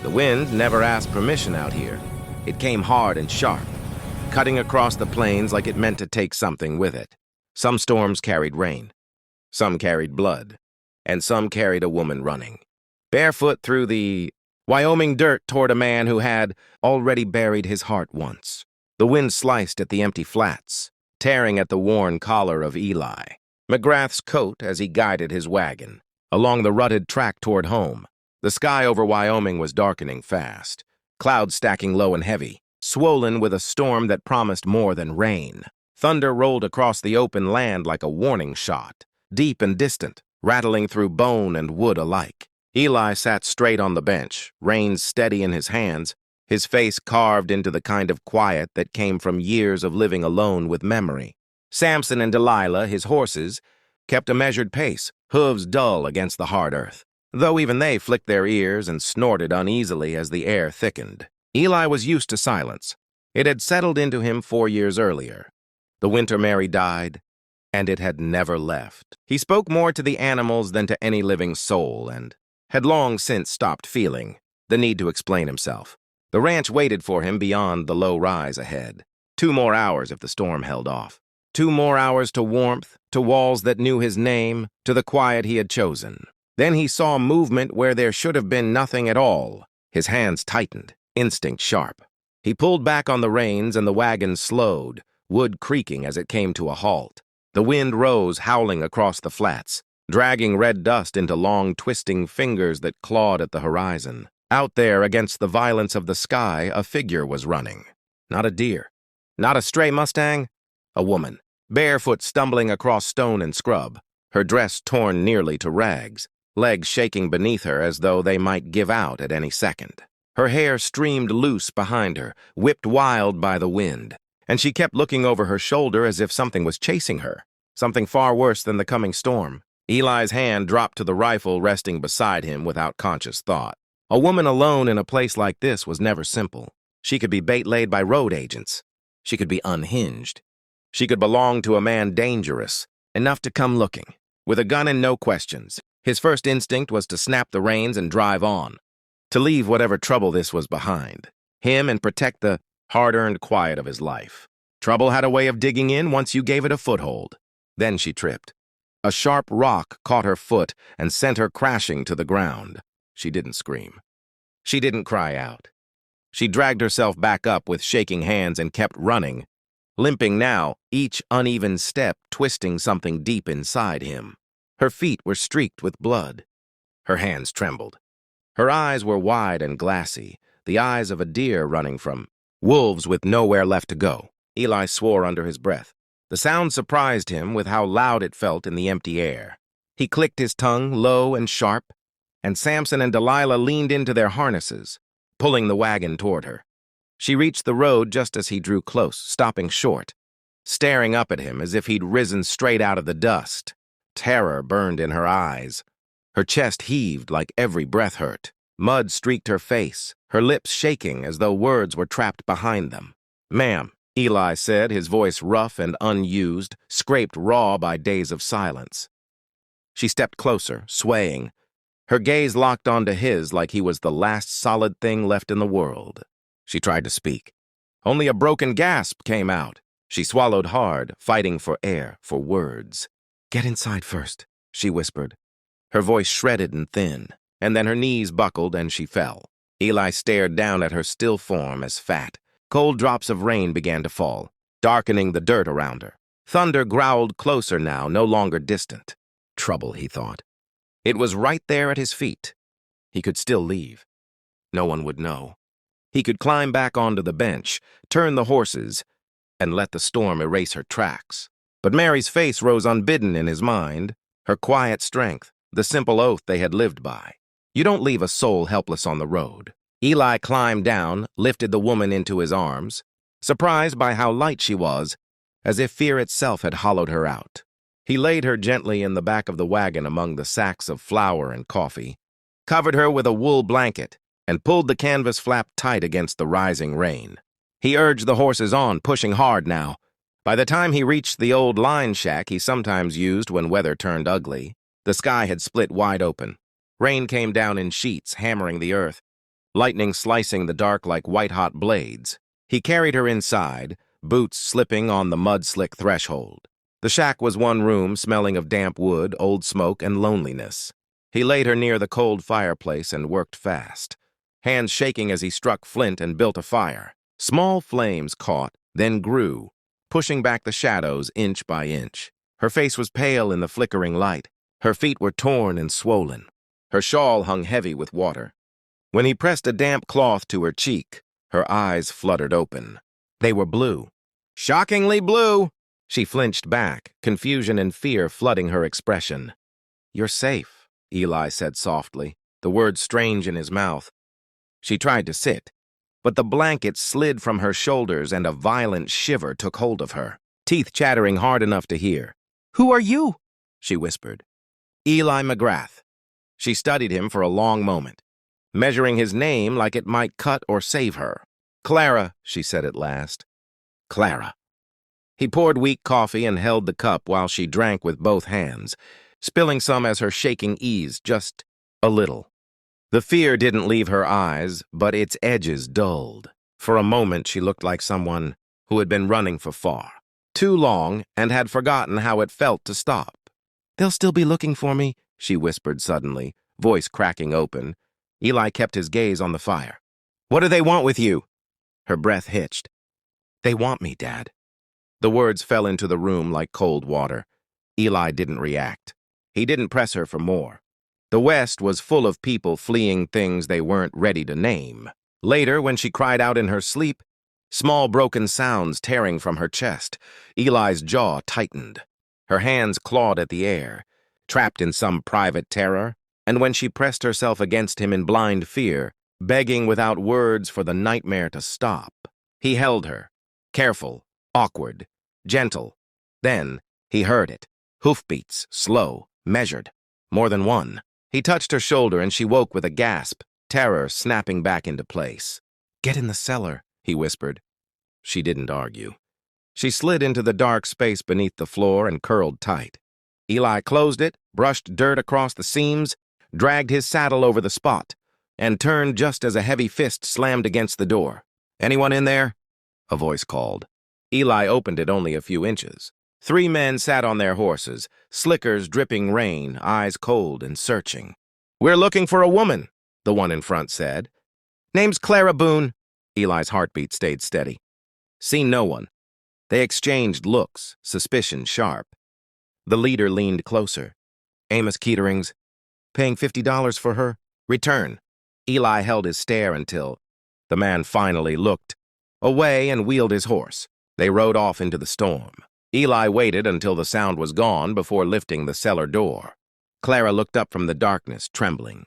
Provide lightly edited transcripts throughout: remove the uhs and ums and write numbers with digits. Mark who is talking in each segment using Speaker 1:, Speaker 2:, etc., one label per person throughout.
Speaker 1: The wind never asked permission out here. It came hard and sharp, cutting across the plains like it meant to take something with it. Some storms carried rain, some carried blood, and some carried a woman running, barefoot through the Wyoming dirt toward a man who had already buried his heart once. The wind sliced at the empty flats, tearing at the worn collar of Eli McGrath's coat as he guided his wagon along the rutted track toward home. The sky over Wyoming was darkening fast, clouds stacking low and heavy, swollen with a storm that promised more than rain. Thunder rolled across the open land like a warning shot, deep and distant, rattling through bone and wood alike. Eli sat straight on the bench, reins steady in his hands, his face carved into the kind of quiet that came from years of living alone with memory. Samson and Delilah, his horses, kept a measured pace, hooves dull against the hard earth, though even they flicked their ears and snorted uneasily as the air thickened. Eli was used to silence. It had settled into him 4 years earlier. The winter Mary died, and it had never left. He spoke more to the animals than to any living soul, and had long since stopped feeling the need to explain himself. The ranch waited for him beyond the low rise ahead. 2 more hours if the storm held off. 2 more hours to warmth, to walls that knew his name, to the quiet he had chosen. Then he saw movement where there should have been nothing at all. His hands tightened, instinct sharp. He pulled back on the reins and the wagon slowed, wood creaking as it came to a halt. The wind rose, howling across the flats, dragging red dust into long, twisting fingers that clawed at the horizon. Out there, against the violence of the sky, a figure was running. Not a deer, not a stray Mustang, a woman, barefoot stumbling across stone and scrub, her dress torn nearly to rags, legs shaking beneath her as though they might give out at any second. Her hair streamed loose behind her, whipped wild by the wind, and she kept looking over her shoulder as if something was chasing her, something far worse than the coming storm. Eli's hand dropped to the rifle resting beside him without conscious thought. A woman alone in a place like this was never simple. She could be bait laid by road agents. She could be unhinged. She could belong to a man dangerous, enough to come looking, with a gun and no questions. His first instinct was to snap the reins and drive on, to leave whatever trouble this was behind him and protect the hard-earned quiet of his life. Trouble had a way of digging in once you gave it a foothold. Then she tripped. A sharp rock caught her foot and sent her crashing to the ground. She didn't scream. She didn't cry out. She dragged herself back up with shaking hands and kept running, limping now, each uneven step twisting something deep inside him. Her feet were streaked with blood. Her hands trembled. Her eyes were wide and glassy, the eyes of a deer running from wolves with nowhere left to go. Eli swore under his breath. The sound surprised him with how loud it felt in the empty air. He clicked his tongue low and sharp, and Samson and Delilah leaned into their harnesses, pulling the wagon toward her. She reached the road just as he drew close, stopping short, staring up at him as if he'd risen straight out of the dust. Terror burned in her eyes. Her chest heaved like every breath hurt. Mud streaked her face, her lips shaking as though words were trapped behind them. "Ma'am," Eli said, his voice rough and unused, scraped raw by days of silence. She stepped closer, swaying, her gaze locked onto his like he was the last solid thing left in the world. She tried to speak. Only a broken gasp came out. She swallowed hard, fighting for air, for words. "Get inside first," she whispered. Her voice shredded and thin, and then her knees buckled and she fell. Eli stared down at her still form as fat. Cold drops of rain began to fall, darkening the dirt around her. Thunder growled closer now, no longer distant. Trouble, he thought. It was right there at his feet. He could still leave. No one would know. He could climb back onto the bench, turn the horses, and let the storm erase her tracks. But Mary's face rose unbidden in his mind, her quiet strength, the simple oath they had lived by. You don't leave a soul helpless on the road. Eli climbed down, lifted the woman into his arms, surprised by how light she was, as if fear itself had hollowed her out. He laid her gently in the back of the wagon among the sacks of flour and coffee, covered her with a wool blanket, and pulled the canvas flap tight against the rising rain. He urged the horses on, pushing hard now. By the time he reached the old line shack he sometimes used when weather turned ugly, the sky had split wide open. Rain came down in sheets, hammering the earth. lightning slicing the dark like white-hot blades. He carried her inside, boots slipping on the mud-slick threshold. The shack was one room smelling of damp wood, old smoke, and loneliness. He laid her near the cold fireplace and worked fast, hands shaking as he struck flint and built a fire. Small flames caught, then grew, pushing back the shadows inch by inch. Her face was pale in the flickering light. Her feet were torn and swollen. Her shawl hung heavy with water. When he pressed a damp cloth to her cheek, her eyes fluttered open. They were blue. Shockingly blue! She flinched back, confusion and fear flooding her expression. "You're safe," Eli said softly, the words strange in his mouth. She tried to sit, but the blanket slid from her shoulders and a violent shiver took hold of her, teeth chattering hard enough to hear. "Who are you?" she whispered. "Eli McGrath." She studied him for a long moment, measuring his name like it might cut or save her. "Clara," she said at last. "Clara." He poured weak coffee and held the cup while she drank with both hands, spilling some as her shaking eased just a little. The fear didn't leave her eyes, but its edges dulled. For a moment she looked like someone who had been running for far, too long, and had forgotten how it felt to stop. "They'll still be looking for me," she whispered suddenly, voice cracking open. Eli kept his gaze on the fire. "What do they want with you?" Her breath hitched. "They want me, Dad." The words fell into the room like cold water. Eli didn't react. He didn't press her for more. The West was full of people fleeing things they weren't ready to name. Later, when she cried out in her sleep, small broken sounds tearing from her chest, Eli's jaw tightened. Her hands clawed at the air, trapped in some private terror, and when she pressed herself against him in blind fear, begging without words for the nightmare to stop, he held her, careful, awkward, gentle. Then he heard it. Hoofbeats, slow, measured. More than one. He touched her shoulder and she woke with a gasp, terror snapping back into place. "Get in the cellar," he whispered. She didn't argue. She slid into the dark space beneath the floor and curled tight. Eli closed it, brushed dirt across the seams, dragged his saddle over the spot, and turned just as a heavy fist slammed against the door. "Anyone in there?" a voice called. Eli opened it only a few inches. 3 men sat on their horses, slickers dripping rain, eyes cold and searching. "We're looking for a woman," the one in front said. "Name's Clara Boone." Eli's heartbeat stayed steady. "Seen no one." They exchanged looks, suspicion sharp. The leader leaned closer. "Amos Ketering's. Paying $50 for her? Return." Eli held his stare until the man finally looked away and wheeled his horse. They rode off into the storm. Eli waited until the sound was gone before lifting the cellar door. Clara looked up from the darkness, trembling.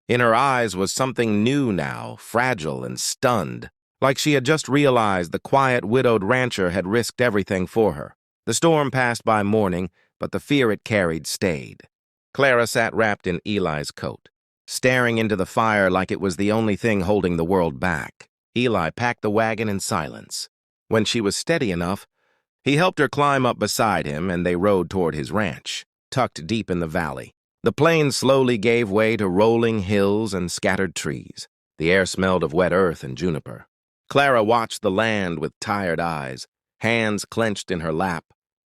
Speaker 1: In her eyes was something new now, fragile and stunned, like she had just realized the quiet, widowed rancher had risked everything for her. The storm passed by morning, but the fear it carried stayed. Clara sat wrapped in Eli's coat, staring into the fire like it was the only thing holding the world back. Eli packed the wagon in silence. When she was steady enough, he helped her climb up beside him and they rode toward his ranch, tucked deep in the valley. The plains slowly gave way to rolling hills and scattered trees. The air smelled of wet earth and juniper. Clara watched the land with tired eyes, hands clenched in her lap,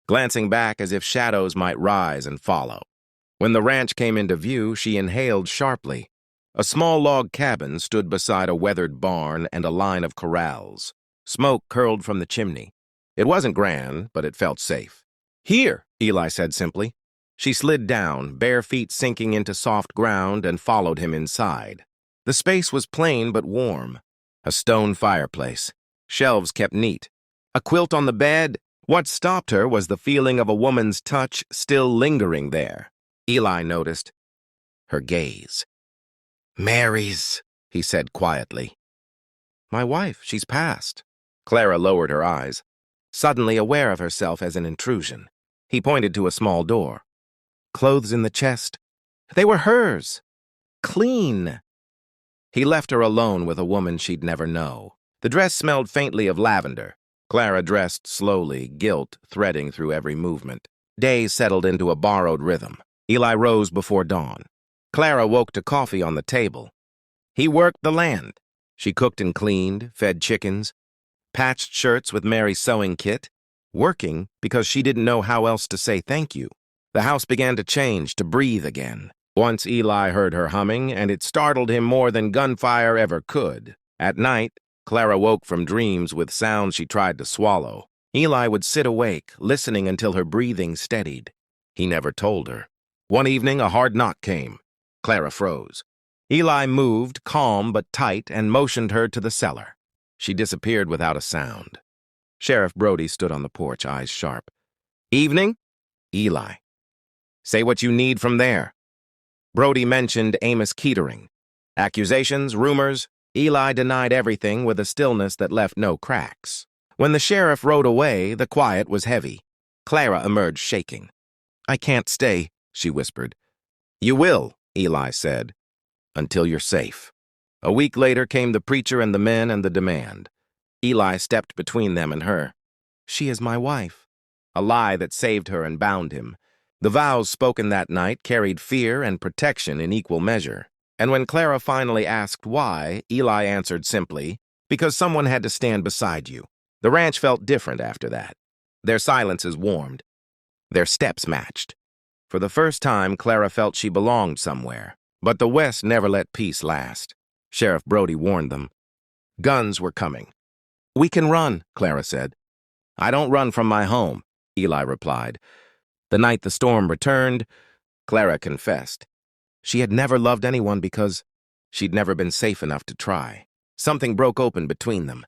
Speaker 1: glancing back as if shadows might rise and follow. When the ranch came into view, she inhaled sharply. A small log cabin stood beside a weathered barn and a line of corrals. Smoke curled from the chimney. It wasn't grand, but it felt safe. "Here," Eli said simply. She slid down, bare feet sinking into soft ground, and followed him inside. The space was plain but warm. A stone fireplace. Shelves kept neat. A quilt on the bed. What stopped her was the feeling of a woman's touch still lingering there. Eli noticed her gaze. "Mary's," he said quietly. "My wife, she's passed." Clara lowered her eyes, suddenly aware of herself as an intrusion. He pointed to a small door. Clothes in the chest. They were hers. Clean. He left her alone with a woman she'd never know. The dress smelled faintly of lavender. Clara dressed slowly, guilt threading through every movement. Days settled into a borrowed rhythm. Eli rose before dawn. Clara woke to coffee on the table. He worked the land. She cooked and cleaned, fed chickens, patched shirts with Mary's sewing kit, working because she didn't know how else to say thank you. The house began to change, to breathe again. Once Eli heard her humming, and it startled him more than gunfire ever could. At night, Clara woke from dreams with sounds she tried to swallow. Eli would sit awake, listening until her breathing steadied. He never told her. One evening, a hard knock came. Clara froze. Eli moved, calm but tight, and motioned her to the cellar. She disappeared without a sound. Sheriff Brody stood on the porch, eyes sharp. "Evening?" "Eli." "Say what you need from there." Brody mentioned Amos Kettering. Accusations, rumors. Eli denied everything with a stillness that left no cracks. When the sheriff rode away, the quiet was heavy. Clara emerged shaking. "I can't stay," she whispered. "You will," Eli said, "until you're safe." A week later came the preacher and the men and the demand. Eli stepped between them and her. "She is my wife." A lie that saved her and bound him. The vows spoken that night carried fear and protection in equal measure. And when Clara finally asked why, Eli answered simply, "Because someone had to stand beside you." The ranch felt different after that. Their silences warmed. Their steps matched. For the first time, Clara felt she belonged somewhere. But the West never let peace last. Sheriff Brody warned them. Guns were coming. "We can run," Clara said. "I don't run from my home," Eli replied. The night the storm returned, Clara confessed. She had never loved anyone because she'd never been safe enough to try. Something broke open between them.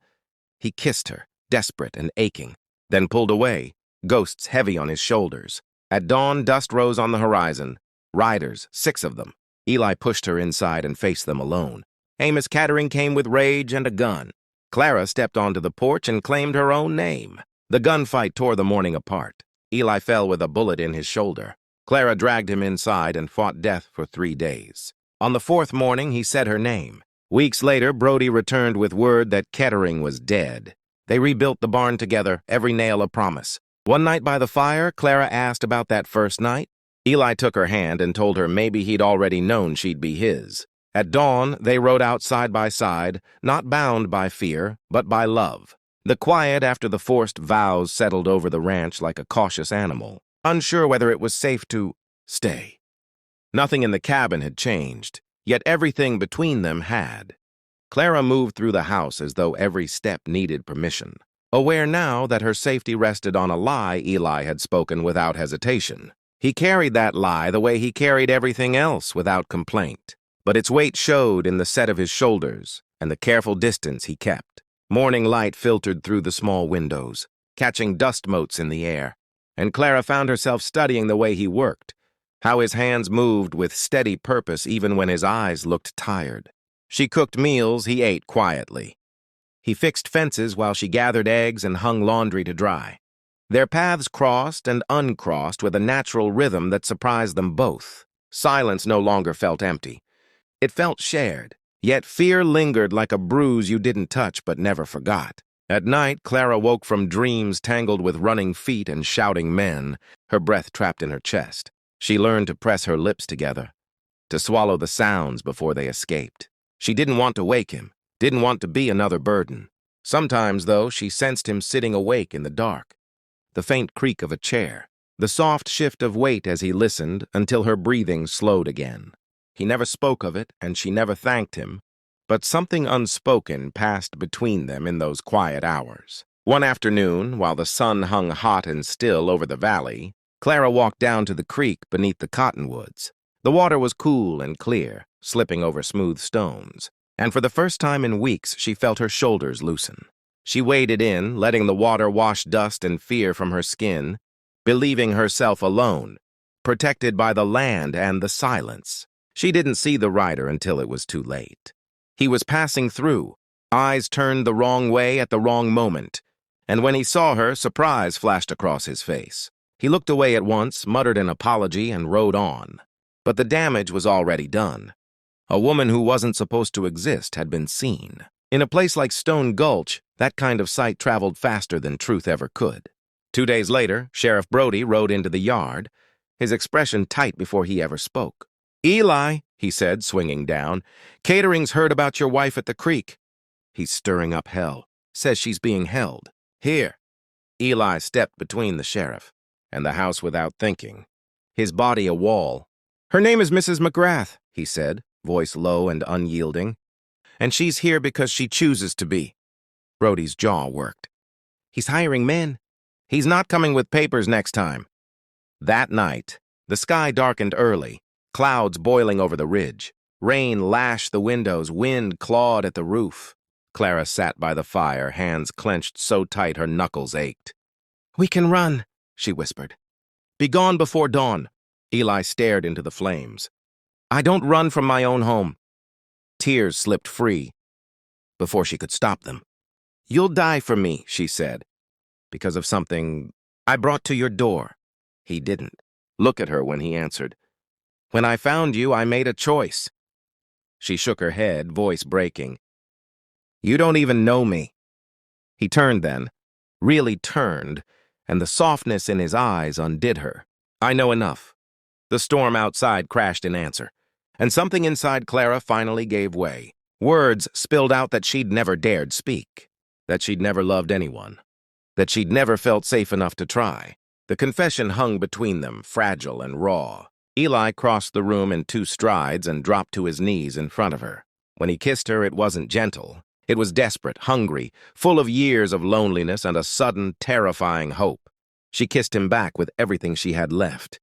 Speaker 1: He kissed her, desperate and aching, then pulled away, ghosts heavy on his shoulders. At dawn, dust rose on the horizon. Riders, 6 of them. Eli pushed her inside and faced them alone. Amos Kettering came with rage and a gun. Clara stepped onto the porch and claimed her own name. The gunfight tore the morning apart. Eli fell with a bullet in his shoulder. Clara dragged him inside and fought death for 3 days. On the 4th morning, he said her name. Weeks later, Brody returned with word that Kettering was dead. They rebuilt the barn together, every nail a promise. One night by the fire, Clara asked about that first night. Eli took her hand and told her maybe he'd already known she'd be his. At dawn, they rode out side by side, not bound by fear, but by love. The quiet after the forced vows settled over the ranch like a cautious animal, unsure whether it was safe to stay. Nothing in the cabin had changed, yet everything between them had. Clara moved through the house as though every step needed permission, aware now that her safety rested on a lie Eli had spoken without hesitation. He carried that lie the way he carried everything else, without complaint. But its weight showed in the set of his shoulders and the careful distance he kept. Morning light filtered through the small windows, catching dust motes in the air, and Clara found herself studying the way he worked, how his hands moved with steady purpose even when his eyes looked tired. She cooked meals he ate quietly. He fixed fences while she gathered eggs and hung laundry to dry. Their paths crossed and uncrossed with a natural rhythm that surprised them both. Silence no longer felt empty. It felt shared. Yet fear lingered like a bruise you didn't touch but never forgot. At night, Clara woke from dreams tangled with running feet and shouting men, her breath trapped in her chest. She learned to press her lips together, to swallow the sounds before they escaped. She didn't want to wake him, didn't want to be another burden. Sometimes, though, she sensed him sitting awake in the dark. The faint creak of a chair, the soft shift of weight as he listened until her breathing slowed again. He never spoke of it, and she never thanked him, but something unspoken passed between them in those quiet hours. One afternoon, while the sun hung hot and still over the valley, Clara walked down to the creek beneath the cottonwoods. The water was cool and clear, slipping over smooth stones, and for the first time in weeks she felt her shoulders loosen. She waded in, letting the water wash dust and fear from her skin, believing herself alone, protected by the land and the silence. She didn't see the rider until it was too late. He was passing through, eyes turned the wrong way at the wrong moment, and when he saw her, surprise flashed across his face. He looked away at once, muttered an apology, and rode on. But the damage was already done. A woman who wasn't supposed to exist had been seen. In a place like Stone Gulch, that kind of sight traveled faster than truth ever could. 2 days later, Sheriff Brody rode into the yard, his expression tight before he ever spoke. "Eli," he said, swinging down. "Catering's heard about your wife at the creek. He's stirring up hell. Says she's being held. Here." Eli stepped between the sheriff and the house without thinking, his body a wall. "Her name is Mrs. McGrath," he said, voice low and unyielding. "And she's here because she chooses to be." Brody's jaw worked. "He's hiring men. He's not coming with papers next time." That night, the sky darkened early, clouds boiling over the ridge. Rain lashed the windows, wind clawed at the roof. Clara sat by the fire, hands clenched so tight her knuckles ached. "We can run," she whispered. "Be gone before dawn." Eli stared into the flames. "I don't run from my own home." Tears slipped free before she could stop them. "You'll die for me," she said, "because of something I brought to your door." He didn't look at her when he answered. "When I found you, I made a choice." She shook her head, voice breaking. "You don't even know me." He turned then, really turned, and the softness in his eyes undid her. "I know enough." The storm outside crashed in answer, and something inside Clara finally gave way. Words spilled out that she'd never dared speak, that she'd never loved anyone, that she'd never felt safe enough to try. The confession hung between them, fragile and raw. Eli crossed the room in 2 strides and dropped to his knees in front of her. When he kissed her, it wasn't gentle. It was desperate, hungry, full of years of loneliness and a sudden, terrifying hope. She kissed him back with everything she had left.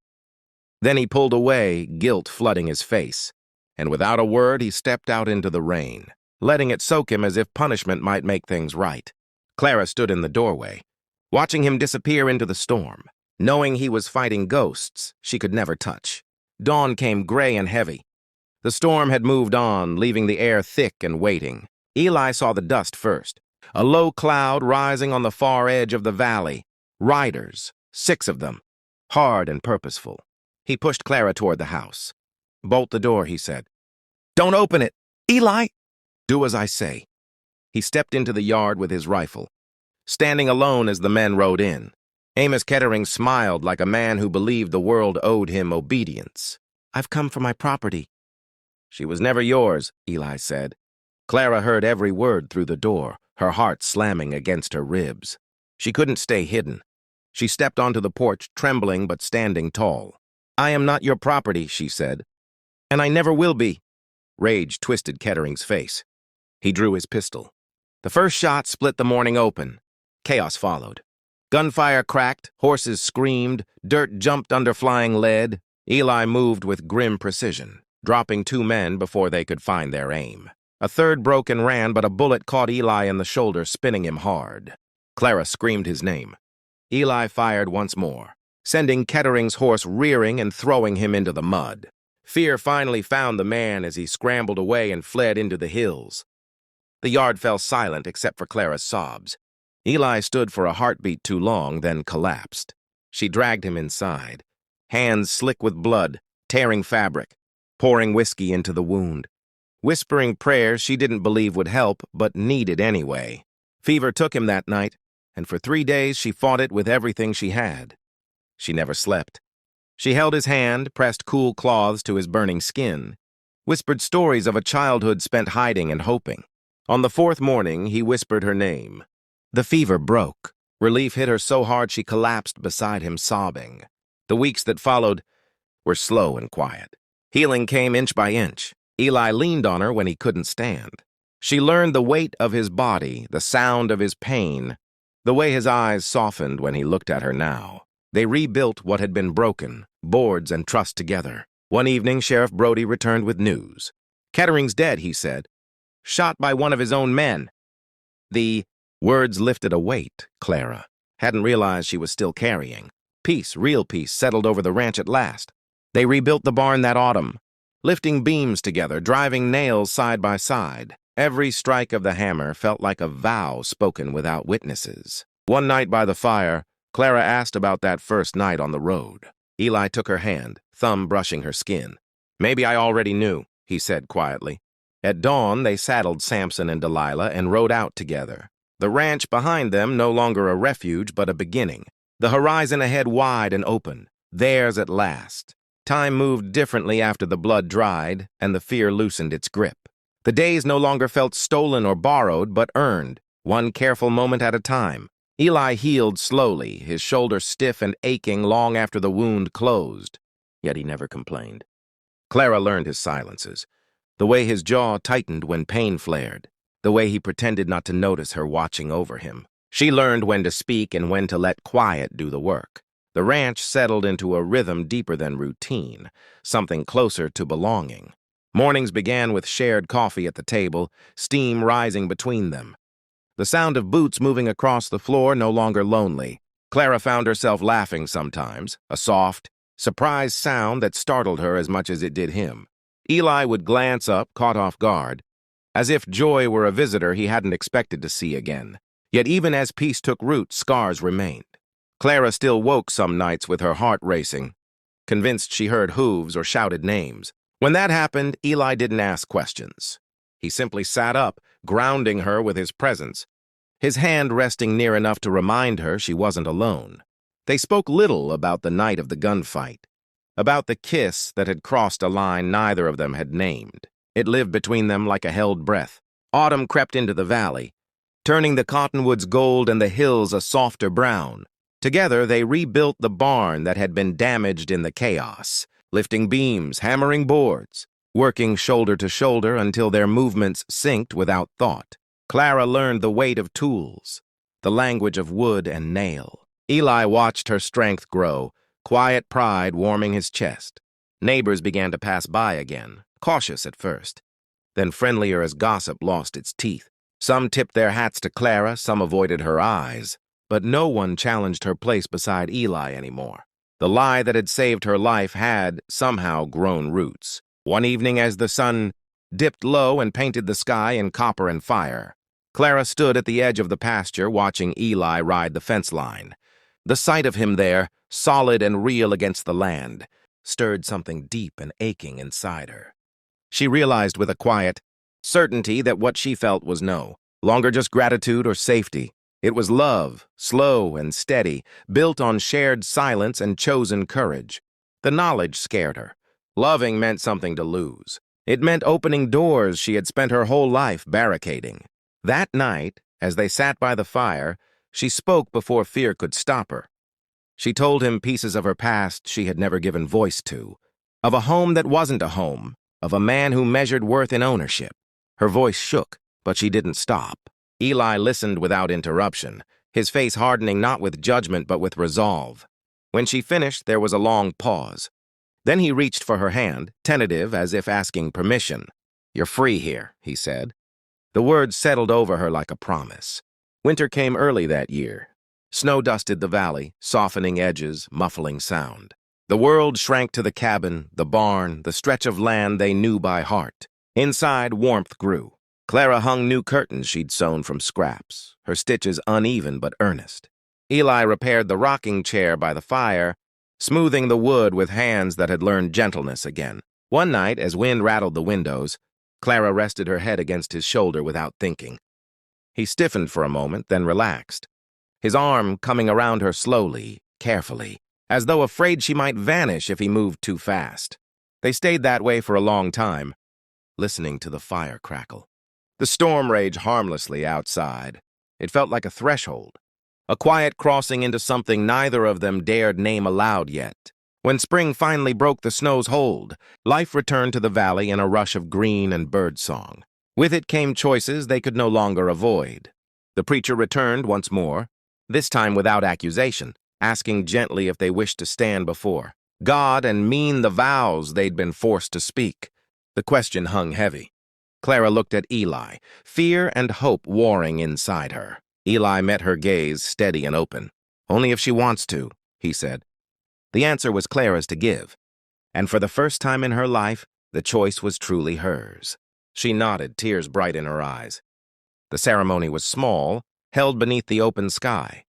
Speaker 1: Then he pulled away, guilt flooding his face, and without a word he stepped out into the rain, letting it soak him as if punishment might make things right. Clara stood in the doorway, watching him disappear into the storm, knowing he was fighting ghosts she could never touch. Dawn came gray and heavy. The storm had moved on, leaving the air thick and waiting. Eli saw the dust first, a low cloud rising on the far edge of the valley. Riders, 6 of them, hard and purposeful. He pushed Clara toward the house. "Bolt the door," he said. "Don't open it! Eli!" "Do as I say." He stepped into the yard with his rifle, standing alone as the men rode in. Amos Kettering smiled like a man who believed the world owed him obedience. "I've come for my property." "She was never yours," Eli said. Clara heard every word through the door, her heart slamming against her ribs. She couldn't stay hidden. She stepped onto the porch, trembling but standing tall. "I am not your property," she said, "and I never will be." Rage twisted Kettering's face. He drew his pistol. The first shot split the morning open. Chaos followed. Gunfire cracked, horses screamed, dirt jumped under flying lead. Eli moved with grim precision, dropping 2 men before they could find their aim. A third broke and ran, but a bullet caught Eli in the shoulder, spinning him hard. Clara screamed his name. Eli fired once more, sending Kettering's horse rearing and throwing him into the mud. Fear finally found the man as he scrambled away and fled into the hills. The yard fell silent except for Clara's sobs. Eli stood for a heartbeat too long, then collapsed. She dragged him inside, hands slick with blood, tearing fabric, pouring whiskey into the wound, whispering prayers she didn't believe would help, but needed anyway. Fever took him that night, and for 3 days she fought it with everything she had. She never slept. She held his hand, pressed cool cloths to his burning skin, whispered stories of a childhood spent hiding and hoping. On the 4th morning, he whispered her name. The fever broke. Relief hit her so hard she collapsed beside him, sobbing. The weeks that followed were slow and quiet. Healing came inch by inch. Eli leaned on her when he couldn't stand. She learned the weight of his body, the sound of his pain, the way his eyes softened when he looked at her now. They rebuilt what had been broken, boards and trust together. One evening, Sheriff Brody returned with news. "Kettering's dead," he said. "Shot by one of his own men." The words lifted a weight Clara hadn't realized she was still carrying. Peace, real peace, settled over the ranch at last. They rebuilt the barn that autumn, lifting beams together, driving nails side by side. Every strike of the hammer felt like a vow spoken without witnesses. One night by the fire, Clara asked about that first night on the road. Eli took her hand, thumb brushing her skin. "Maybe I already knew," he said quietly. At dawn, they saddled Samson and Delilah and rode out together. The ranch behind them no longer a refuge, but a beginning. The horizon ahead wide and open, theirs at last. Time moved differently after the blood dried and the fear loosened its grip. The days no longer felt stolen or borrowed, but earned, one careful moment at a time. Eli healed slowly, his shoulder stiff and aching long after the wound closed. Yet he never complained. Clara learned his silences, the way his jaw tightened when pain flared, the way he pretended not to notice her watching over him. She learned when to speak and when to let quiet do the work. The ranch settled into a rhythm deeper than routine, something closer to belonging. Mornings began with shared coffee at the table, steam rising between them. The sound of boots moving across the floor no longer lonely. Clara found herself laughing sometimes, a soft, surprised sound that startled her as much as it did him. Eli would glance up, caught off guard, as if joy were a visitor he hadn't expected to see again. Yet even as peace took root, scars remained. Clara still woke some nights with her heart racing, convinced she heard hooves or shouted names. When that happened, Eli didn't ask questions. He simply sat up, grounding her with his presence, his hand resting near enough to remind her she wasn't alone. They spoke little about the night of the gunfight, about the kiss that had crossed a line neither of them had named. It lived between them like a held breath. Autumn crept into the valley, turning the cottonwoods gold and the hills a softer brown. Together, they rebuilt the barn that had been damaged in the chaos, lifting beams, hammering boards, working shoulder to shoulder until their movements synced without thought. Clara learned the weight of tools, the language of wood and nail. Eli watched her strength grow, quiet pride warming his chest. Neighbors began to pass by again, cautious at first, then friendlier as gossip lost its teeth. Some tipped their hats to Clara, some avoided her eyes, but no one challenged her place beside Eli anymore. The lie that had saved her life had, somehow, grown roots. One evening as the sun dipped low and painted the sky in copper and fire, Clara stood at the edge of the pasture watching Eli ride the fence line. The sight of him there, solid and real against the land, stirred something deep and aching inside her. She realized with a quiet certainty that what she felt was no longer just gratitude or safety. It was love, slow and steady, built on shared silence and chosen courage. The knowledge scared her. Loving meant something to lose. It meant opening doors she had spent her whole life barricading. That night, as they sat by the fire, she spoke before fear could stop her. She told him pieces of her past she had never given voice to, of a home that wasn't a home, of a man who measured worth in ownership. Her voice shook, but she didn't stop. Eli listened without interruption, his face hardening not with judgment but with resolve. When she finished, there was a long pause. Then he reached for her hand, tentative as if asking permission. "You're free here," he said. The words settled over her like a promise. Winter came early that year. Snow dusted the valley, softening edges, muffling sound. The world shrank to the cabin, the barn, the stretch of land they knew by heart. Inside, warmth grew. Clara hung new curtains she'd sewn from scraps, her stitches uneven but earnest. Eli repaired the rocking chair by the fire, smoothing the wood with hands that had learned gentleness again. One night, as wind rattled the windows, Clara rested her head against his shoulder without thinking. He stiffened for a moment, then relaxed, his arm coming around her slowly, carefully, as though afraid she might vanish if he moved too fast. They stayed that way for a long time, listening to the fire crackle. The storm raged harmlessly outside. It felt like a threshold, a quiet crossing into something neither of them dared name aloud yet. When spring finally broke the snow's hold, life returned to the valley in a rush of green and birdsong. With it came choices they could no longer avoid. The preacher returned once more, this time without accusation, asking gently if they wished to stand before God and mean the vows they'd been forced to speak. The question hung heavy. Clara looked at Eli, fear and hope warring inside her. Eli met her gaze, steady and open. "Only if she wants to," he said. The answer was Clara's to give, and for the first time in her life, the choice was truly hers. She nodded, tears bright in her eyes. The ceremony was small, held beneath the open sky,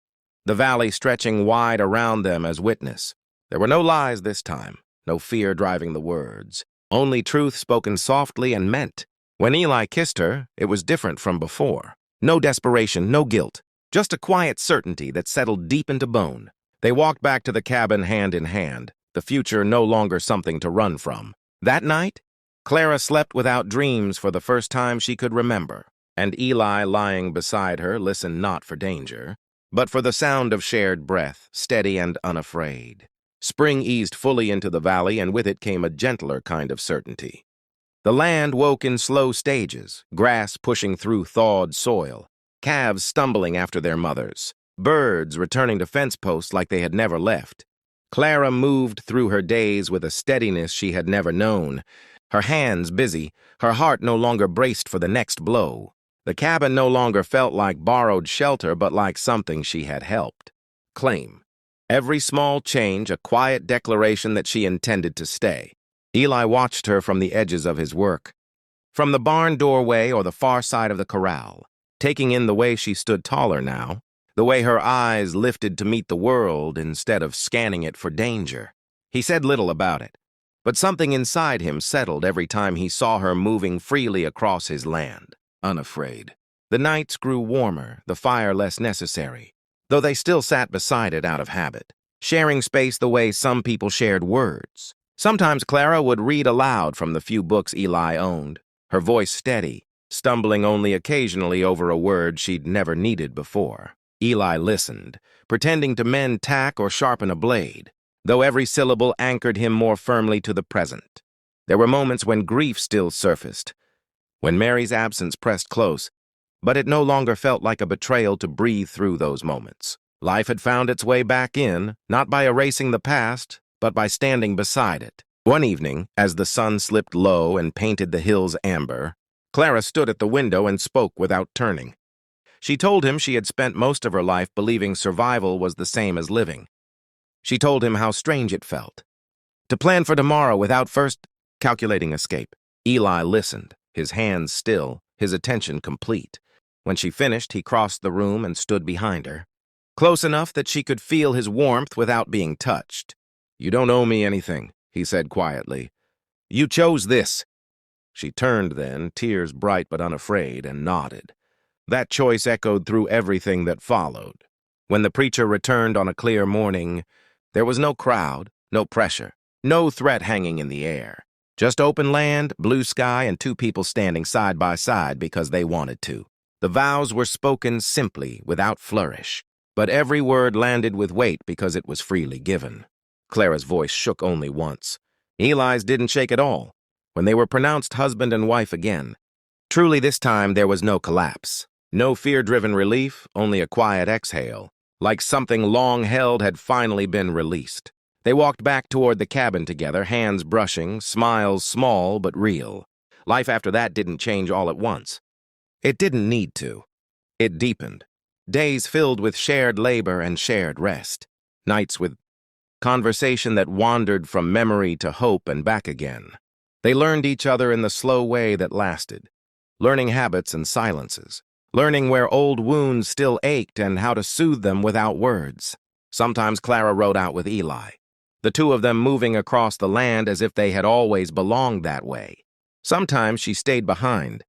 Speaker 1: the valley stretching wide around them as witness. There were no lies this time, no fear driving the words, only truth spoken softly and meant. When Eli kissed her, it was different from before. No desperation, no guilt, just a quiet certainty that settled deep into bone. They walked back to the cabin hand in hand, the future no longer something to run from. That night, Clara slept without dreams for the first time she could remember, and Eli, lying beside her, listened not for danger, but for the sound of shared breath, steady and unafraid. Spring eased fully into the valley, and with it came a gentler kind of certainty. The land woke in slow stages, grass pushing through thawed soil, calves stumbling after their mothers, birds returning to fence posts like they had never left. Clara moved through her days with a steadiness she had never known, her hands busy, her heart no longer braced for the next blow. The cabin no longer felt like borrowed shelter, but like something she had helped claim. Every small change, a quiet declaration that she intended to stay. Eli watched her from the edges of his work, from the barn doorway or the far side of the corral, taking in the way she stood taller now, the way her eyes lifted to meet the world instead of scanning it for danger. He said little about it, but something inside him settled every time he saw her moving freely across his land, unafraid. The nights grew warmer, the fire less necessary, though they still sat beside it out of habit, sharing space the way some people shared words. Sometimes Clara would read aloud from the few books Eli owned, her voice steady, stumbling only occasionally over a word she'd never needed before. Eli listened, pretending to mend tack or sharpen a blade, though every syllable anchored him more firmly to the present. There were moments when grief still surfaced, when Mary's absence pressed close, but it no longer felt like a betrayal to breathe through those moments. Life had found its way back in, not by erasing the past, but by standing beside it. One evening, as the sun slipped low and painted the hills amber, Clara stood at the window and spoke without turning. She told him she had spent most of her life believing survival was the same as living. She told him how strange it felt to plan for tomorrow without first calculating escape. Eli listened, his hands still, his attention complete. When she finished, he crossed the room and stood behind her, close enough that she could feel his warmth without being touched. "You don't owe me anything," he said quietly. "You chose this." She turned then, tears bright but unafraid, and nodded. That choice echoed through everything that followed. When the preacher returned on a clear morning, there was no crowd, no pressure, no threat hanging in the air. Just open land, blue sky, and two people standing side by side because they wanted to. The vows were spoken simply, without flourish, but every word landed with weight because it was freely given. Clara's voice shook only once. Eli's didn't shake at all, when they were pronounced husband and wife again. Truly this time there was no collapse, no fear-driven relief, only a quiet exhale, like something long held had finally been released. They walked back toward the cabin together, hands brushing, smiles small but real. Life after that didn't change all at once. It didn't need to. It deepened. Days filled with shared labor and shared rest. Nights with conversation that wandered from memory to hope and back again. They learned each other in the slow way that lasted, learning habits and silences, learning where old wounds still ached and how to soothe them without words. Sometimes Clara rode out with Eli, the two of them moving across the land as if they had always belonged that way. Sometimes she stayed behind,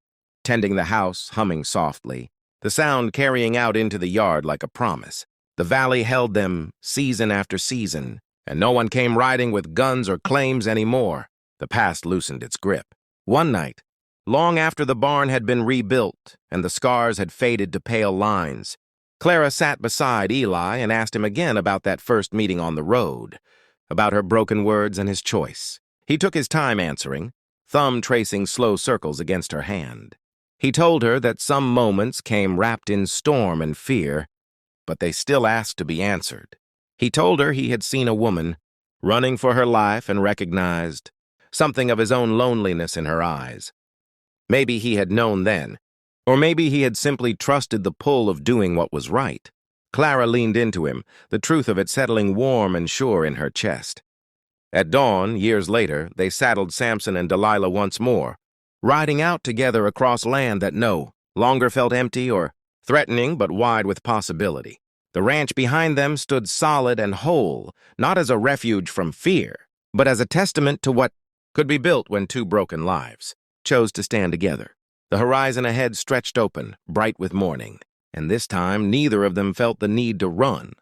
Speaker 1: tending the house, humming softly, the sound carrying out into the yard like a promise. The valley held them season after season, and no one came riding with guns or claims anymore. The past loosened its grip. One night, long after the barn had been rebuilt and the scars had faded to pale lines, Clara sat beside Eli and asked him again about that first meeting on the road, about her broken words and his choice. He took his time answering, thumb tracing slow circles against her hand. He told her that some moments came wrapped in storm and fear, but they still asked to be answered. He told her he had seen a woman running for her life and recognized something of his own loneliness in her eyes. Maybe he had known then, or maybe he had simply trusted the pull of doing what was right. Clara leaned into him, the truth of it settling warm and sure in her chest. At dawn, years later, they saddled Samson and Delilah once more, riding out together across land that no longer felt empty or threatening but wide with possibility. The ranch behind them stood solid and whole, not as a refuge from fear, but as a testament to what could be built when two broken lives chose to stand together. The horizon ahead stretched open, bright with morning, and this time neither of them felt the need to run,